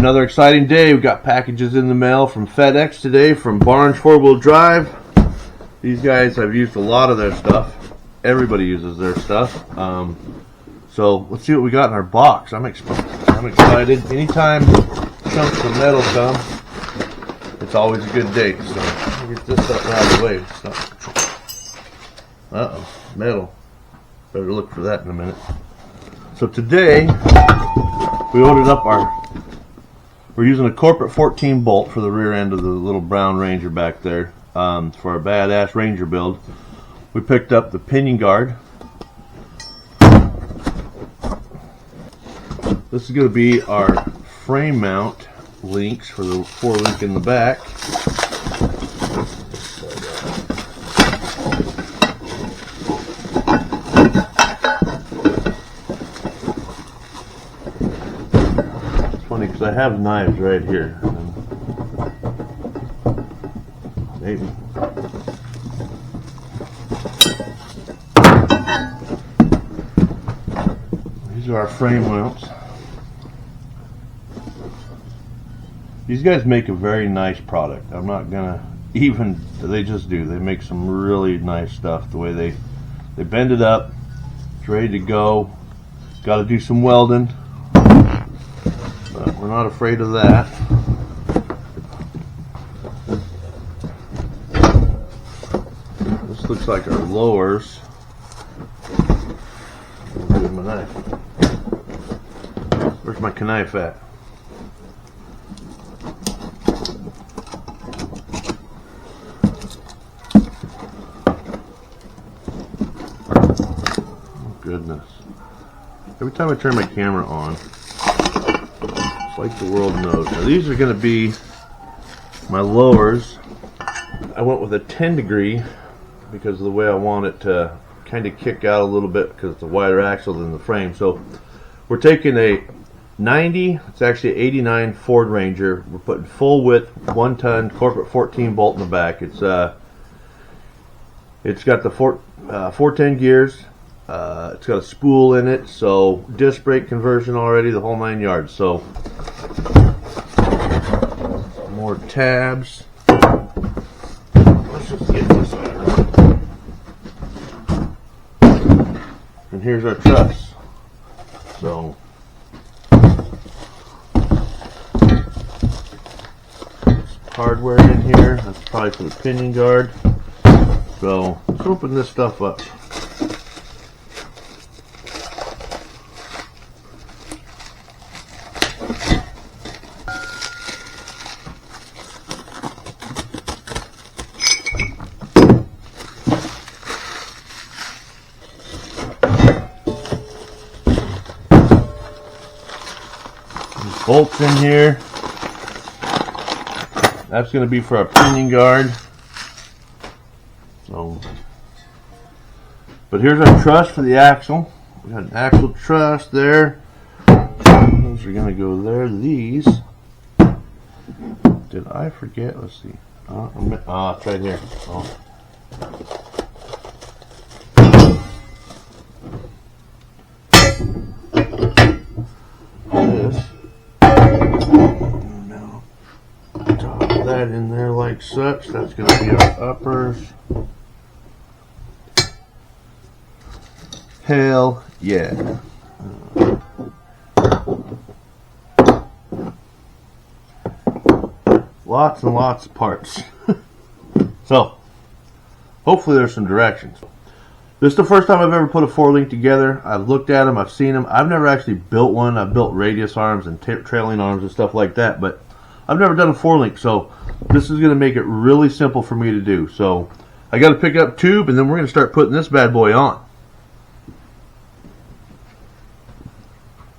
another exciting day. We've got packages in the mail from FedEx today from Barnes 4-wheel drive. These guys, I've used a lot of their stuff. Everybody uses their stuff. So let's see what we got in our box. I'm excited. Anytime chunks of metal come, it's always a good day. So I'll get this up out of the way. Uh-oh, metal. Better look for that in a minute. So today, we ordered up we're using a Corporate 14 bolt for the rear end of the little brown Ranger back there for our badass Ranger build. We picked up the pinion guard. This is going to be our frame mount links for the 4-link in the back. Because I have knives right here. Maybe. These are our frame mounts. These guys make a very nice product. I'm not gonna they just do. They make some really nice stuff. The way they bend it up, it's ready to go. Got to do some welding. We're not afraid of that. This looks like our lowers. Where's my knife? Where's my knife at? Oh, goodness. Every time I turn my camera on, like the world knows. Now these are going to be my lowers. I went with a 10 degree because of the way I want it to kind of kick out a little bit because it's a wider axle than the frame. So we're taking a 90, it's actually an 89 Ford Ranger. We're putting full width 1-ton Corporate 14 bolt in the back. It's got the 410 gears. It's got a spool in it, so disc brake conversion already, the whole 9 yards. So more tabs. Let's just get this out. And here's our truss. So hardware in here. That's probably for the pinion guard. So let's open this stuff up. Bolts in here. That's going to be for our pinion guard. So, but here's our truss for the axle. We got an axle truss there. Those are going to go there. These. Did I forget? Let's see. It's right here. Oh. That in there like such. That's going to be our uppers. Hell yeah. Lots and lots of parts. So hopefully there's some directions. This is the first time I've ever put a 4-link together. I've looked at them, I've seen them. I've never actually built one. I've built radius arms and trailing arms and stuff like that, but I've never done a 4-link, so this is going to make it really simple for me to do. So I got to pick up tube, and then we're going to start putting this bad boy on.